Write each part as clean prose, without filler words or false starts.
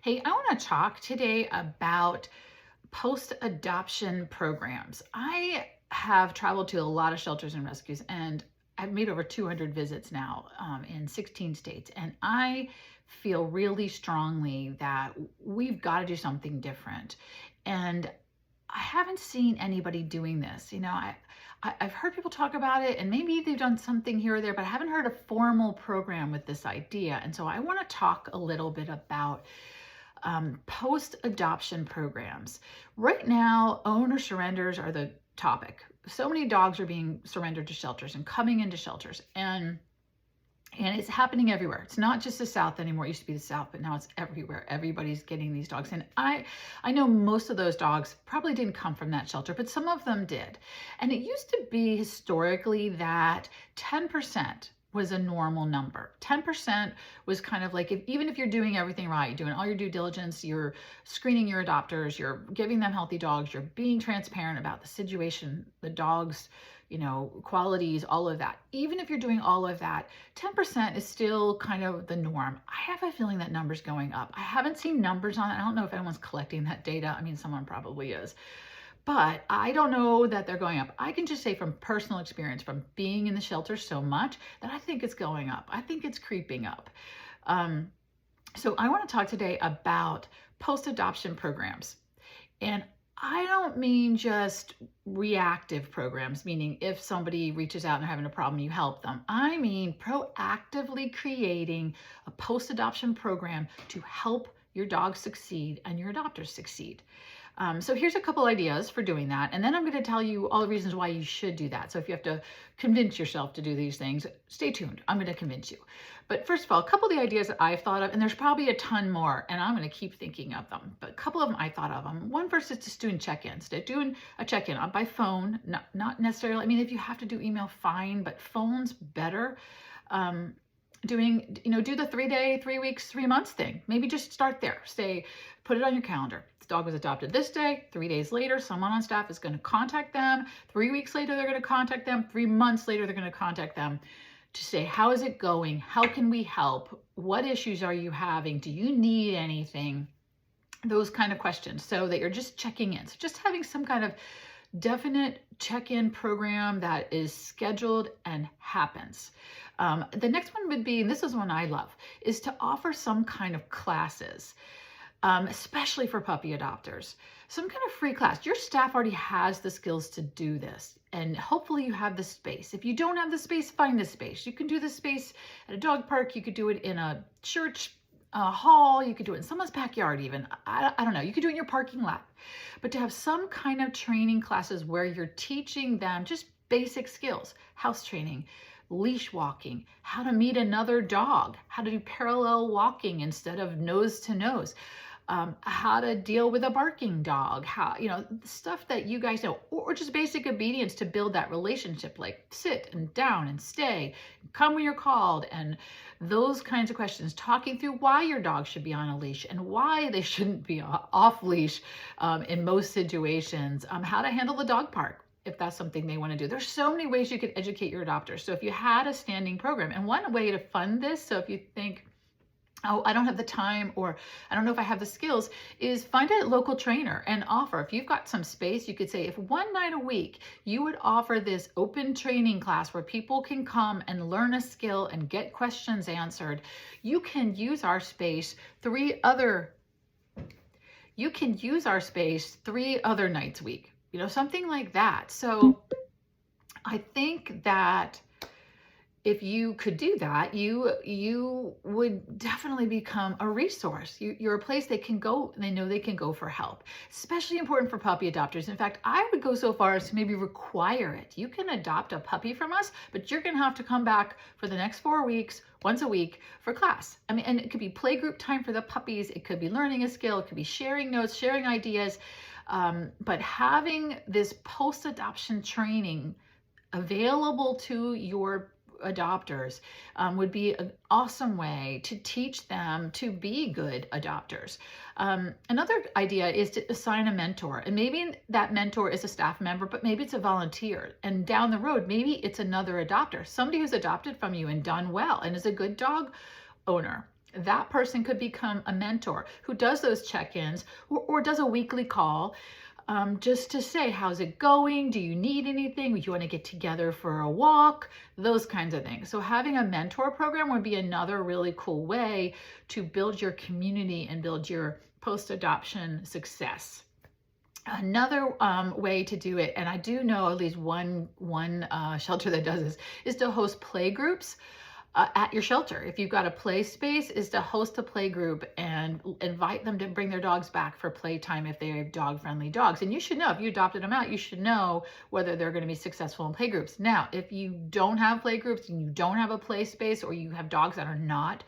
Hey, I want to talk today about post-adoption programs. I have traveled to a lot of shelters and rescues, and I've made over 200 visits now in 16 states. And I feel really strongly that we've got to do something different. And I haven't seen anybody doing this. I've heard people talk about it, and maybe they've done something here or there, but I haven't heard a formal program with this idea. And so I want to talk a little bit about post-adoption programs. Right now, owner surrenders are the topic. So many dogs are being surrendered to shelters and coming into shelters, and it's happening everywhere. It's not just the South anymore. It used to be the South, but now it's everywhere. Everybody's getting these dogs. And I know most of those dogs probably didn't come from that shelter, but some of them did. And it used to be historically that 10% was a normal number. 10% was kind of like, even if you're doing everything right, you're doing all your due diligence, you're screening your adopters, you're giving them healthy dogs, you're being transparent about the situation, the dogs, qualities, all of that. Even if you're doing all of that, 10% is still kind of the norm. I have a feeling that number's going up. I haven't seen numbers on it. I don't know if anyone's collecting that data. I mean, someone probably is. But I don't know that they're going up. I can just say from personal experience, from being in the shelter so much, that I think it's going up. I think it's creeping up. So I want to talk today about post-adoption programs. And I don't mean just reactive programs, meaning if somebody reaches out and they're having a problem, you help them. I mean proactively creating a post-adoption program to help your dog succeed and your adopters succeed. So here's a couple ideas for doing that. And then I'm going to tell you all the reasons why you should do that. So if you have to convince yourself to do these things, stay tuned. I'm going to convince you. But first of all, a couple of the ideas that I've thought of, and there's probably a ton more, and I'm going to keep thinking of them. But a couple of them I thought of them. One first is just doing check-ins. Doing a check-in by phone, not necessarily. I mean, if you have to do email, fine, but phone's better. Do the 3-day, 3 weeks, 3 months thing. Maybe just start there. Put it on your calendar. This dog was adopted this day. 3 days later, someone on staff is going to contact them. 3 weeks later, they're going to contact them. 3 months later, they're going to contact them to say, how is it going? How can we help? What issues are you having? Do you need anything? Those kind of questions, so that you're just checking in. So just having some kind of definite check-in program that is scheduled and happens. The next one would be, and this is one I love, is to offer some kind of classes, especially for puppy adopters. Some kind of free class. Your staff already has the skills to do this, and hopefully you have the space. If you don't have the space, find the space. You can do the space at a dog park. You could do it in a church hall. You could do it in someone's backyard even. I don't know. You could do it in your parking lot. But to have some kind of training classes where you're teaching them just basic skills, house training, leash walking, how to meet another dog, how to do parallel walking instead of nose to nose, how to deal with a barking dog, stuff that you guys know, or just basic obedience to build that relationship, like sit and down and stay, come when you're called, and those kinds of questions, talking through why your dog should be on a leash and why they shouldn't be off leash in most situations, how to handle the dog park, if that's something they want to do. There's so many ways you could educate your adopters. So if you had a standing program, and one way to fund this, so if you think, oh, I don't have the time, or I don't know if I have the skills, is find a local trainer and offer. If you've got some space, you could say, if one night a week you would offer this open training class where people can come and learn a skill and get questions answered, you can use our space 3 other nights a week, something like that. So I think that if you could do that, you would definitely become a resource. You're a place they can go, they know they can go for help. Especially important for puppy adopters. In fact, I would go so far as to maybe require it. You can adopt a puppy from us, but you're going to have to come back for the next 4 weeks, once a week, for class. I mean, and it could be playgroup time for the puppies. It could be learning a skill. It could be sharing notes, sharing ideas. But having this post-adoption training available to your adopters would be an awesome way to teach them to be good adopters. Another idea is to assign a mentor, and maybe that mentor is a staff member, but maybe it's a volunteer, and down the road maybe it's another adopter, somebody who's adopted from you and done well and is a good dog owner. That person could become a mentor who does those check-ins or does a weekly call, just to say, how's it going? Do you need anything? Do you want to get together for a walk? Those kinds of things. So having a mentor program would be another really cool way to build your community and build your post-adoption success. Another way to do it, and I do know at least one shelter that does this, is to host play groups at your shelter. If you've got a play space, is to host a play group and invite them to bring their dogs back for playtime if they have dog-friendly dogs. And you should know, if you adopted them out, you should know whether they're going to be successful in play groups. Now, if you don't have play groups and you don't have a play space, or you have dogs that are not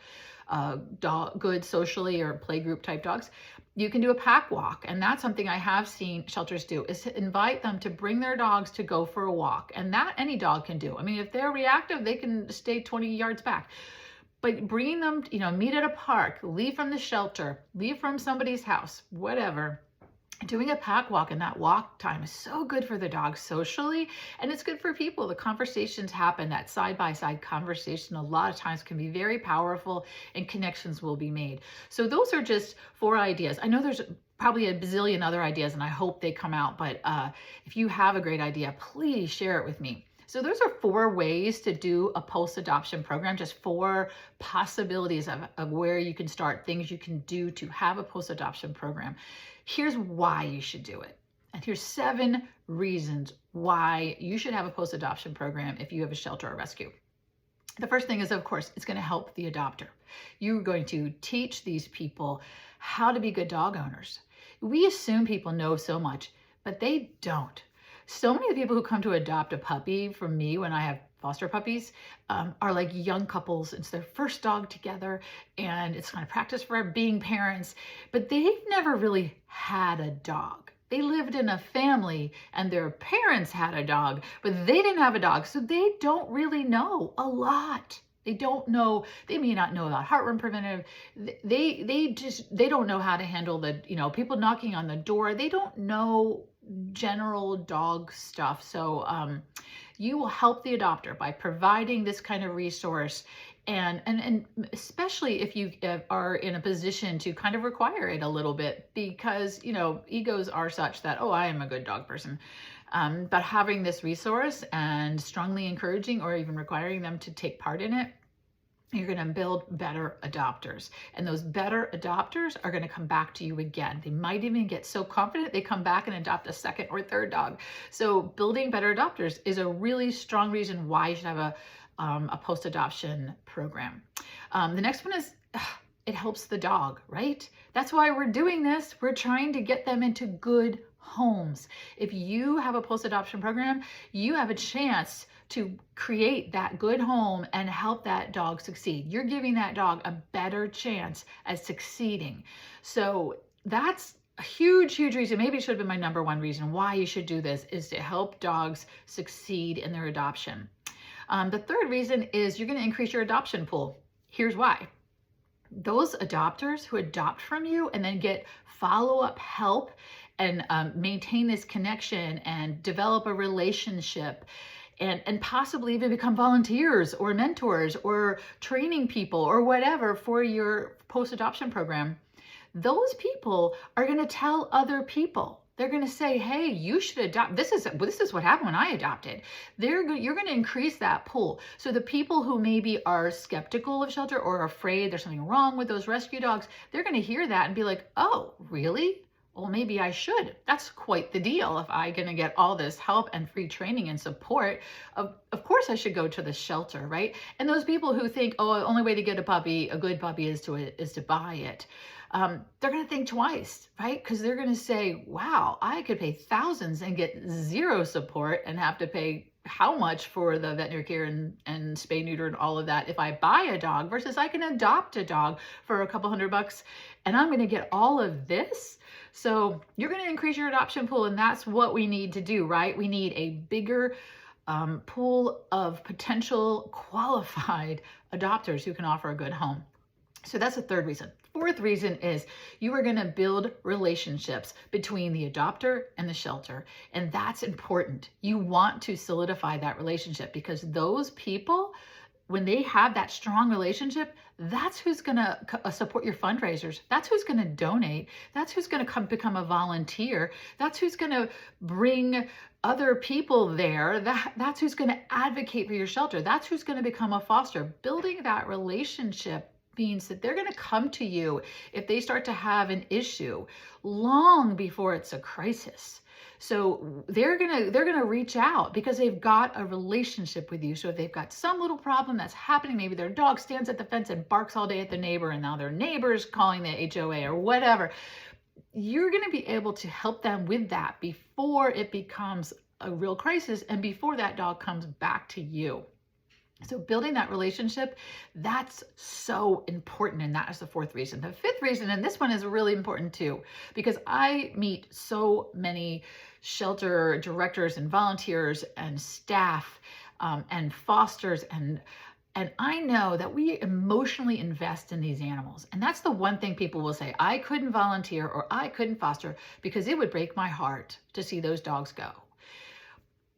good socially or play group type dogs, you can do a pack walk. And that's something I have seen shelters do, is to invite them to bring their dogs to go for a walk. And that any dog can do. I mean, if they're reactive, they can stay 20 yards back. But bringing them, meet at a park, leave from the shelter, leave from somebody's house, whatever. Doing a pack walk, and that walk time is so good for the dog socially, and it's good for people. The conversations happen, that side-by-side conversation a lot of times can be very powerful, and connections will be made. So those are just 4 ideas. I know there's probably a bazillion other ideas, and I hope they come out, but if you have a great idea, please share it with me. So those are 4 ways to do a post-adoption program, just 4 possibilities of where you can start, things you can do to have a post-adoption program. Here's why you should do it. And here's 7 reasons why you should have a post-adoption program if you have a shelter or rescue. The first thing is, of course, it's going to help the adopter. You're going to teach these people how to be good dog owners. We assume people know so much, but they don't. So many of the people who come to adopt a puppy from me when I have foster puppies are like young couples. It's their first dog together, and it's kind of practice for being parents, but they've never really had a dog. They lived in a family and their parents had a dog, but they didn't have a dog. So they don't really know a lot. They don't know, they may not know about heartworm preventative. They don't know how to handle the, people knocking on the door. They don't know general dog stuff. So you will help the adopter by providing this kind of resource, and especially if you are in a position to kind of require it a little bit, because egos are such that, oh, I am a good dog person. But having this resource and strongly encouraging or even requiring them to take part in it, you're going to build better adopters. And those better adopters are going to come back to you again. They might even get so confident they come back and adopt a second or third dog. So building better adopters is a really strong reason why you should have a post-adoption program. The next one is, it helps the dog, right? That's why we're doing this. We're trying to get them into good homes. If you have a post-adoption program, you have a chance to create that good home and help that dog succeed. You're giving that dog a better chance at succeeding. So that's a huge, huge reason. Maybe it should have been my number 1 reason why you should do this, is to help dogs succeed in their adoption. The third reason is you're going to increase your adoption pool. Here's why. Those adopters who adopt from you and then get follow-up help and maintain this connection and develop a relationship, and possibly even become volunteers or mentors or training people or whatever for your post-adoption program, those people are going to tell other people. They're going to say, hey, you should adopt. This is what happened when I adopted. You're going to increase that pool. So the people who maybe are skeptical of shelter or afraid there's something wrong with those rescue dogs, they're going to hear that and be like, oh, really? Well, maybe I should. That's quite the deal. If I'm going to get all this help and free training and support, of course I should go to the shelter, right? And those people who think, oh, the only way to get a puppy, a good puppy, is to buy it. They're going to think twice, right? Because they're going to say, wow, I could pay thousands and get zero support and have to pay how much for the veterinary care and spay, neuter, and all of that if I buy a dog, versus I can adopt a dog for a couple $100 and I'm going to get all of this. So you're going to increase your adoption pool, and that's what we need to do, right? We need a bigger pool of potential qualified adopters who can offer a good home. So that's the third reason. Fourth reason is you are going to build relationships between the adopter and the shelter. And that's important. You want to solidify that relationship, because those people, when they have that strong relationship, that's who's going to support your fundraisers. That's who's going to donate. That's who's going to come become a volunteer. That's who's going to bring other people there. That's who's going to advocate for your shelter. That's who's going to become a foster. Building that relationship means that they're going to come to you if they start to have an issue long before it's a crisis. So they're gonna reach out because they've got a relationship with you. So if they've got some little problem that's happening, maybe their dog stands at the fence and barks all day at the neighbor, and now their neighbor's calling the HOA or whatever, you're gonna be able to help them with that before it becomes a real crisis and before that dog comes back to you. So building that relationship, that's so important. And that is the fourth reason. The fifth reason, and this one is really important too, because I meet so many shelter directors and volunteers and staff and fosters, and I know that we emotionally invest in these animals. And that's the one thing people will say, I couldn't volunteer or I couldn't foster because it would break my heart to see those dogs go.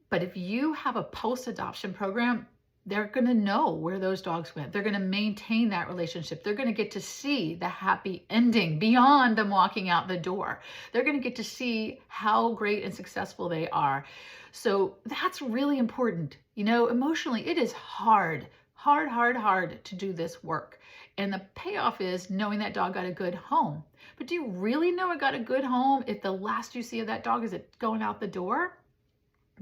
But if you have a post-adoption program, they're going to know where those dogs went. They're going to maintain that relationship. They're going to get to see the happy ending beyond them walking out the door. They're going to get to see how great and successful they are. So that's really important. You know, emotionally, it is hard to do this work. And the payoff is knowing that dog got a good home. But do you really know it got a good home if the last you see of that dog is it going out the door?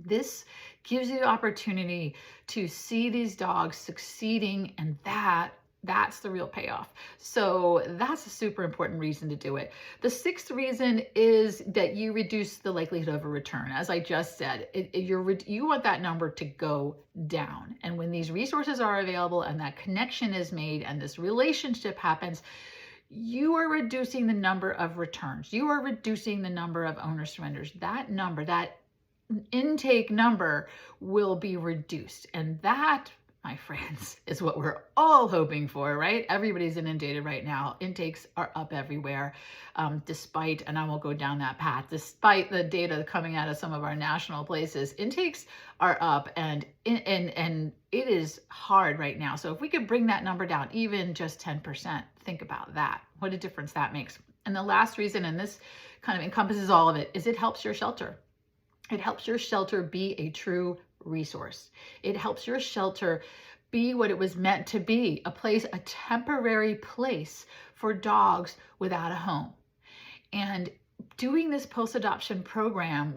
This gives you the opportunity to see these dogs succeeding, and that's the real payoff. So that's a super important reason to do it. The sixth reason is that you reduce the likelihood of a return. As I just said, you want that number to go down. And when these resources are available and that connection is made and this relationship happens, you are reducing the number of returns. You are reducing the number of owner surrenders. That number, that intake number will be reduced. And that, my friends, is what we're all hoping for, right? Everybody's inundated right now. Intakes are up everywhere, despite, and I won't go down that path, despite the data coming out of some of our national places, intakes are up, and it is hard right now. So if we could bring that number down, even just 10%, think about that. What a difference that makes. And the last reason, and this kind of encompasses all of it, is it helps your shelter. It helps your shelter be a true resource. It helps your shelter be what it was meant to be, a temporary place for dogs without a home. And doing this post-adoption program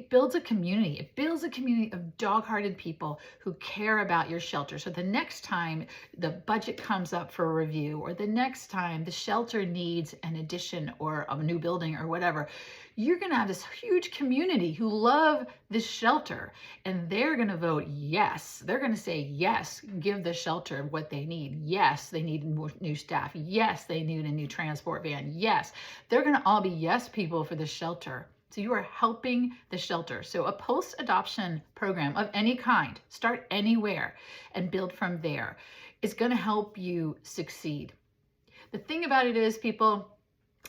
builds a community. It builds a community of dog-hearted people who care about your shelter. So the next time the budget comes up for a review, or the next time the shelter needs an addition or a new building or whatever, you're going to have this huge community who love this shelter, and they're going to vote yes. They're going to say yes, give the shelter what they need. Yes, they need new staff. Yes, they need a new transport van. Yes, they're going to all be yes people for the shelter. So you are helping the shelter. So a post-adoption program of any kind, start anywhere and build from there, is going to help you succeed. The thing about it is, people,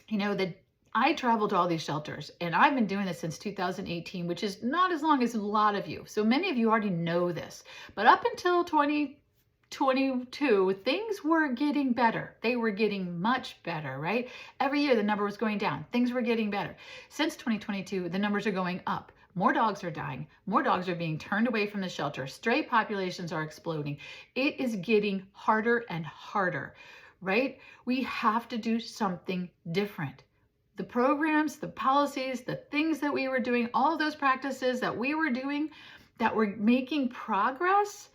you know, that I travel to all these shelters, and I've been doing this since 2018, which is not as long as a lot of you. So many of you already know this, but up until 2022, things were getting better. They were getting much better, right? Every year the number was going down. Things were getting better. Since 2022, the numbers are going up. More dogs are dying. More dogs are being turned away from the shelter. Stray populations are exploding. It is getting harder and harder, right? We have to do something different. The programs, the policies, the things that we were doing, all of those practices that we were doing that were making progress,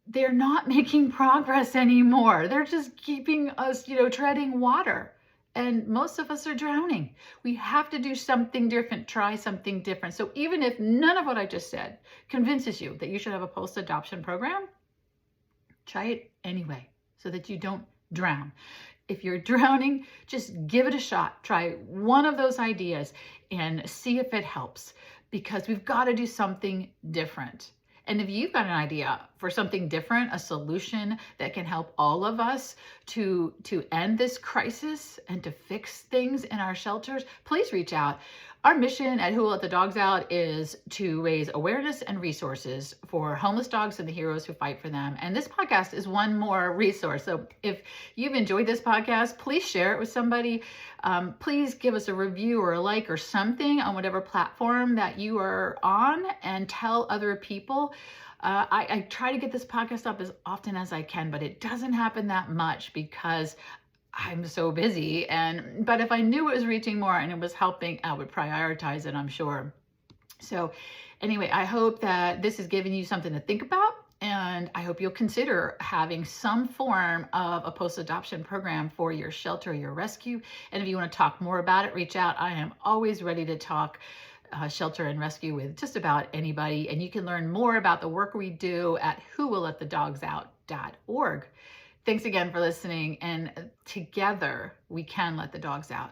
they're not making progress anymore. They're just keeping us, treading water. And most of us are drowning. We have to do something different, try something different. So even if none of what I just said convinces you that you should have a post-adoption program, try it anyway so that you don't drown. If you're drowning, just give it a shot. Try one of those ideas and see if it helps, because we've got to do something different. And if you've got an idea for something different, a solution that can help all of us to end this crisis and to fix things in our shelters, please reach out. Our mission at Who Will Let the Dogs Out is to raise awareness and resources for homeless dogs and the heroes who fight for them. And this podcast is one more resource. So if you've enjoyed this podcast, please share it with somebody. Please give us a review or a like or something on whatever platform that you are on, and tell other people. I try to get this podcast up as often as I can, but it doesn't happen that much because I'm so busy. But if I knew it was reaching more and it was helping, I would prioritize it, I'm sure. So anyway, I hope that this has given you something to think about. And I hope you'll consider having some form of a post-adoption program for your shelter, your rescue. And if you want to talk more about it, reach out. I am always ready to talk shelter and rescue with just about anybody. And you can learn more about the work we do at whowillletthedogs.org. Thanks again for listening. And together we can let the dogs out.